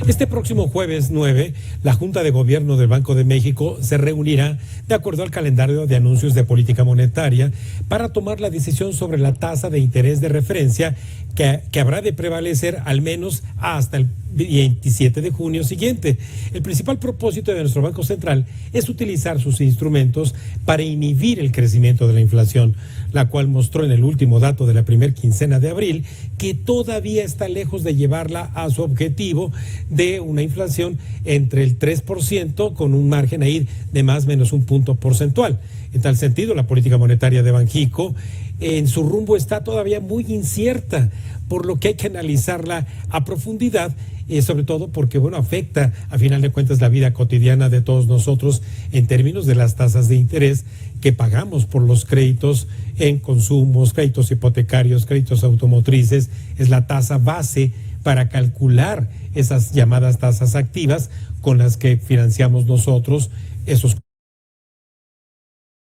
Este próximo jueves 9, la Junta de Gobierno del Banco de México se reunirá de acuerdo al calendario de anuncios de política monetaria para tomar la decisión sobre la tasa de interés de referencia que habrá de prevalecer al menos hasta el 27 de junio siguiente. El principal propósito de nuestro Banco Central es utilizar sus instrumentos para inhibir el crecimiento de la inflación, la cual mostró en el último dato de la primera quincena de abril que todavía está lejos de llevarla a su objetivo de una inflación entre el 3% con un margen ahí de más o menos un punto porcentual. En tal sentido, la política monetaria de Banxico en su rumbo está todavía muy incierta, por lo que hay que analizarla a profundidad, sobre todo porque, afecta a final de cuentas la vida cotidiana de todos nosotros en términos de las tasas de interés que pagamos por los créditos en consumos, créditos hipotecarios, créditos automotrices. Es la tasa base para calcular esas llamadas tasas activas con las que financiamos nosotros esos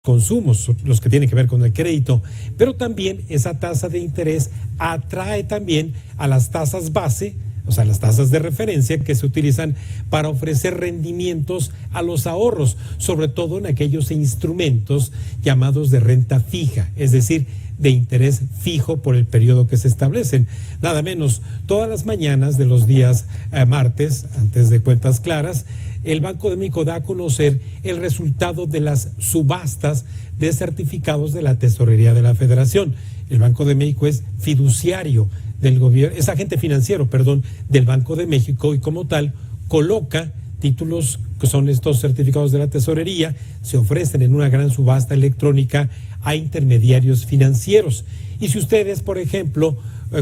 consumos, los que tienen que ver con el crédito, pero también esa tasa de interés atrae también a las tasas base, o sea, las tasas de referencia que se utilizan para ofrecer rendimientos a los ahorros, sobre todo en aquellos instrumentos llamados de renta fija, es decir, de interés fijo por el periodo que se establecen. Nada menos, todas las mañanas de los días martes, antes de Cuentas Claras, el Banco de México da a conocer el resultado de las subastas de certificados de la Tesorería de la Federación. El Banco de México es fiduciario del gobierno, es agente financiero, del Banco de México, y como tal coloca títulos que son estos certificados de la Tesorería, se ofrecen en una gran subasta electrónica a intermediarios financieros. Y si usted es, por ejemplo,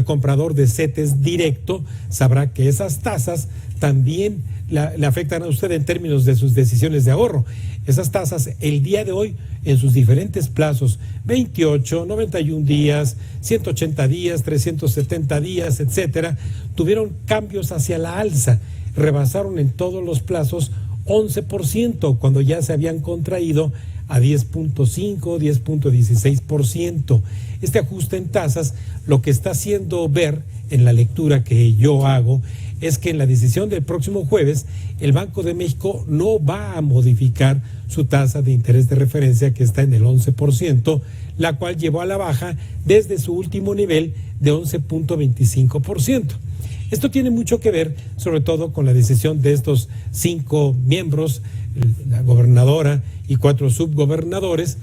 comprador de CETES directo, sabrá que esas tasas también le afectan a usted en términos de sus decisiones de ahorro. Esas tasas el día de hoy en sus diferentes plazos, 28, 91 días, 180 días, 370 días, etcétera, tuvieron cambios hacia la alza, rebasaron en todos los plazos 11% cuando ya se habían contraído a 10.5, 10.16%. Este ajuste en tasas lo que está haciendo ver en la lectura que yo hago es que en la decisión del próximo jueves el Banco de México no va a modificar su tasa de interés de referencia, que está en el 11%, la cual llevó a la baja desde su último nivel de 11.25%. Esto tiene mucho que ver, sobre todo, con la decisión de estos 5 miembros, la gobernadora y 4 subgobernadores,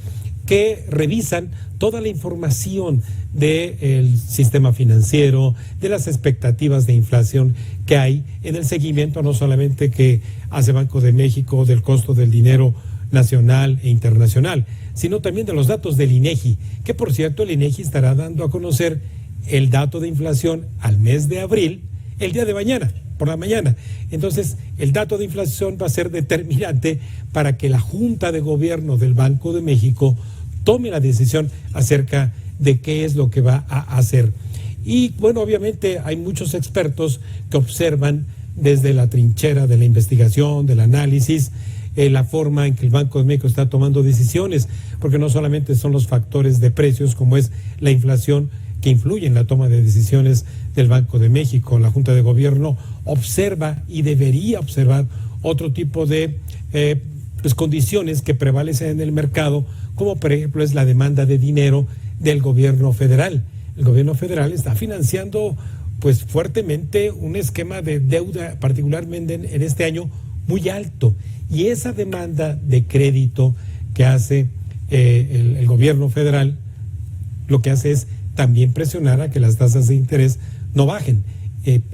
que revisan toda la información del sistema financiero, de las expectativas de inflación que hay en el seguimiento no solamente que hace Banco de México del costo del dinero nacional e internacional, sino también de los datos del INEGI, que por cierto el INEGI estará dando a conocer el dato de inflación al mes de abril el día de mañana, por la mañana. Entonces, el dato de inflación va a ser determinante para que la Junta de Gobierno del Banco de México tome la decisión acerca de qué es lo que va a hacer. Y obviamente hay muchos expertos que observan desde la trinchera de la investigación, del análisis, la forma en que el Banco de México está tomando decisiones, porque no solamente son los factores de precios como es la inflación que influye en la toma de decisiones del Banco de México. La Junta de Gobierno observa y debería observar otro tipo de condiciones que prevalecen en el mercado, como por ejemplo es la demanda de dinero del gobierno federal. El gobierno federal está financiando fuertemente un esquema de deuda, particularmente en este año, muy alto. Y esa demanda de crédito que hace el gobierno federal, lo que hace es también presionar a que las tasas de interés no bajen.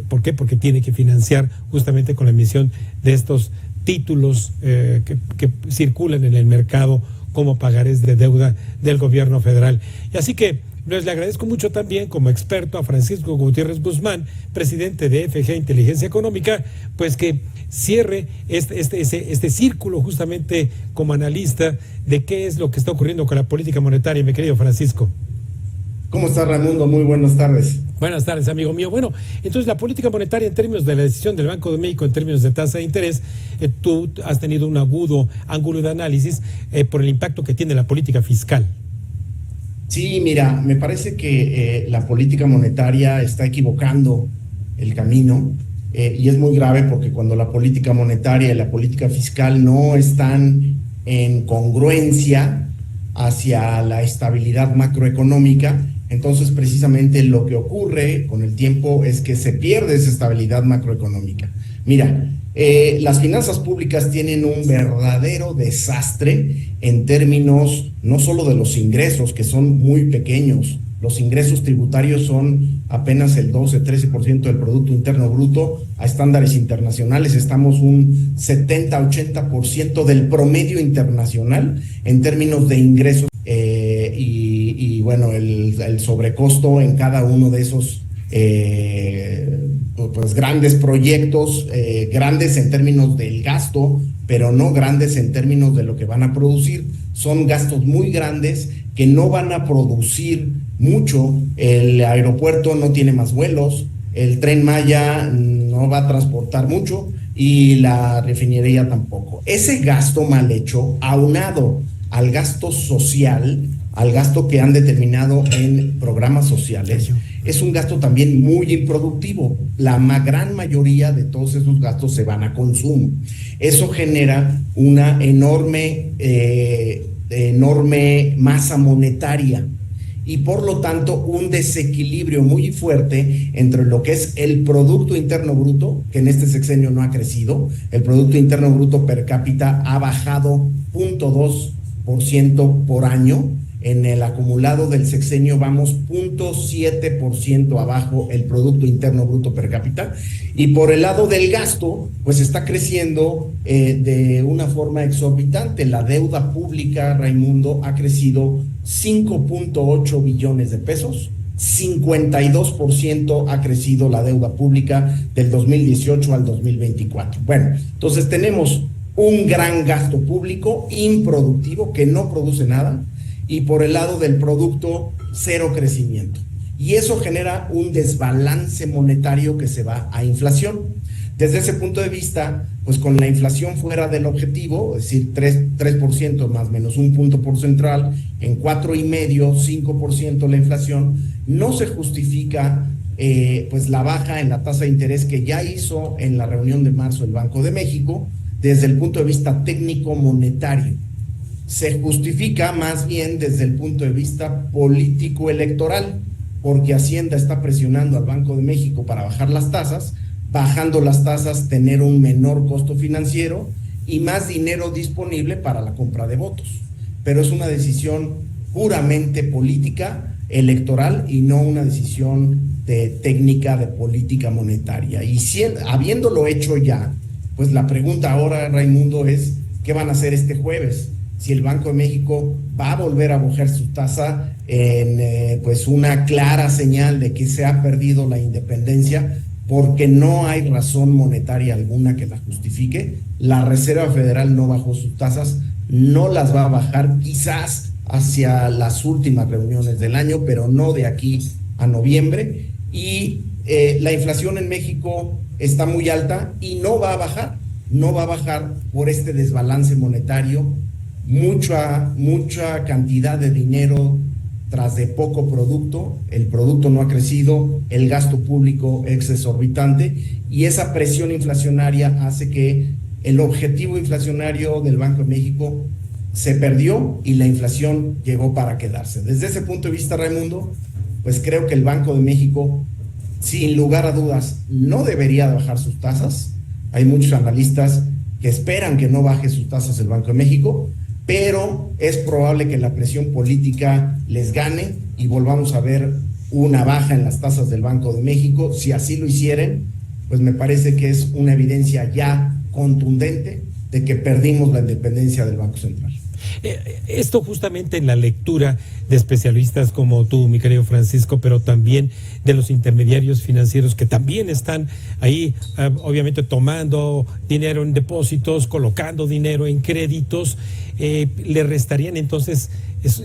¿Por qué? Porque tiene que financiar justamente con la emisión de estos títulos que circulan en el mercado como pagares de deuda del gobierno federal. Y así que le agradezco mucho también como experto a Francisco Gutiérrez Guzmán, presidente de FG Inteligencia Económica, que cierre este círculo justamente como analista de qué es lo que está ocurriendo con la política monetaria, mi querido Francisco. ¿Cómo estás, Raimundo? Muy buenas tardes. Buenas tardes, amigo mío. Entonces la política monetaria en términos de la decisión del Banco de México en términos de tasa de interés, tú has tenido un agudo ángulo de análisis por el impacto que tiene la política fiscal. Sí, mira, me parece que la política monetaria está equivocando el camino. y es muy grave porque cuando la política monetaria y la política fiscal no están en congruencia hacia la estabilidad macroeconómica, entonces precisamente lo que ocurre con el tiempo es que se pierde esa estabilidad macroeconómica. Mira, las finanzas públicas tienen un verdadero desastre en términos no solo de los ingresos, que son muy pequeños. Los ingresos tributarios son apenas el 12-13% del Producto Interno Bruto. A estándares internacionales estamos un 70-80% del promedio internacional en términos de ingresos y bueno, el sobrecosto en cada uno de esos pues grandes proyectos, grandes en términos del gasto, pero no grandes en términos de lo que van a producir. Son gastos muy grandes que no van a producir mucho. El aeropuerto no tiene más vuelos, el Tren Maya no va a transportar mucho y la refinería tampoco. Ese gasto mal hecho, aunado al gasto social, al gasto que han determinado en programas sociales, es un gasto también muy improductivo. La gran mayoría de todos esos gastos se van a consumo. Eso genera una enorme masa monetaria y por lo tanto un desequilibrio muy fuerte entre lo que es el Producto Interno Bruto, que en este sexenio no ha crecido. El Producto Interno Bruto per cápita ha bajado 0.2% por año. En el acumulado del sexenio vamos 0.7% abajo el Producto Interno Bruto per cápita, y por el lado del gasto pues está creciendo de una forma exorbitante. La deuda pública, Raimundo, ha crecido 5.8 billones de pesos, 52% ha crecido la deuda pública del 2018 al 2024. Bueno, entonces tenemos un gran gasto público improductivo que no produce nada, y por el lado del producto, cero crecimiento. Y eso genera un desbalance monetario que se va a inflación. Desde ese punto de vista, pues con la inflación fuera del objetivo, es decir, 3% más menos un punto porcentual, en 4,5%, 5% la inflación, no se justifica pues la baja en la tasa de interés que ya hizo en la reunión de marzo el Banco de México desde el punto de vista técnico monetario. Se justifica más bien desde el punto de vista político electoral, porque Hacienda está presionando al Banco de México para bajar las tasas, bajando las tasas, tener un menor costo financiero y más dinero disponible para la compra de votos. Pero es una decisión puramente política, electoral, y no una decisión de técnica de política monetaria. Y habiéndolo hecho ya, pues la pregunta ahora, Raimundo, es ¿qué van a hacer este jueves? Si el Banco de México va a volver a bajar su tasa en pues una clara señal de que se ha perdido la independencia, porque no hay razón monetaria alguna que la justifique. La Reserva Federal no bajó sus tasas, no las va a bajar, quizás hacia las últimas reuniones del año, pero no de aquí a noviembre. Y la inflación en México está muy alta y no va a bajar por este desbalance monetario. Mucha cantidad de dinero tras de poco producto, el producto no ha crecido, el gasto público es exorbitante, y esa presión inflacionaria hace que el objetivo inflacionario del Banco de México se perdió y la inflación llegó para quedarse. Desde ese punto de vista, Raimundo, pues creo que el Banco de México, sin lugar a dudas, no debería bajar sus tasas. Hay muchos analistas que esperan que no baje sus tasas el Banco de México, pero es probable que la presión política les gane y volvamos a ver una baja en las tasas del Banco de México. Si así lo hicieren, pues me parece que es una evidencia ya contundente de que perdimos la independencia del Banco Central. Esto justamente en la lectura de especialistas como tú, mi querido Francisco, pero también de los intermediarios financieros que también están ahí, obviamente tomando dinero en depósitos, colocando dinero en créditos, le restarían entonces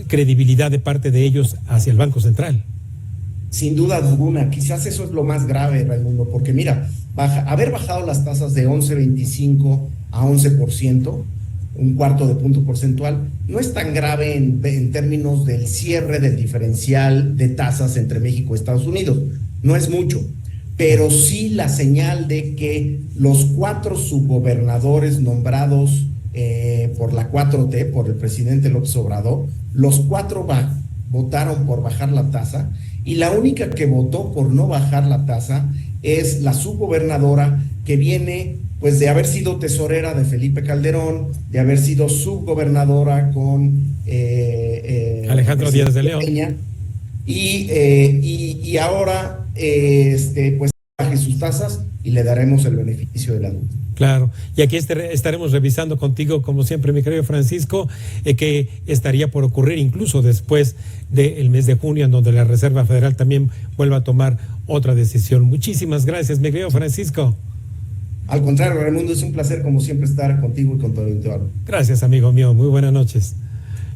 credibilidad de parte de ellos hacia el Banco Central. Sin duda alguna, quizás eso es lo más grave, Raimundo, porque mira, haber bajado las tasas de 11.25 a 11%, un cuarto de punto porcentual, no es tan grave en términos del cierre del diferencial de tasas entre México y Estados Unidos, no es mucho, pero sí la señal de que los 4 subgobernadores nombrados por la 4T, por el presidente López Obrador, los 4 votaron por bajar la tasa, y la única que votó por no bajar la tasa es la subgobernadora que viene pues de haber sido tesorera de Felipe Calderón, de haber sido subgobernadora con Alejandro Díaz de León. Y ahora pues baje sus tasas y le daremos el beneficio de la duda. Claro, y aquí estaremos revisando contigo, como siempre, mi querido Francisco, que estaría por ocurrir incluso después del mes de junio, en donde la Reserva Federal también vuelva a tomar otra decisión. Muchísimas gracias, mi querido Francisco. Al contrario, Raimundo, es un placer como siempre estar contigo y con todo el auditorio. Gracias, amigo mío, muy buenas noches.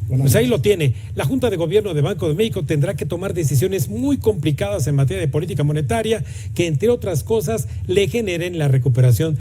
Pues ahí lo tiene. La Junta de Gobierno de Banco de México tendrá que tomar decisiones muy complicadas en materia de política monetaria que, entre otras cosas, le generen la recuperación.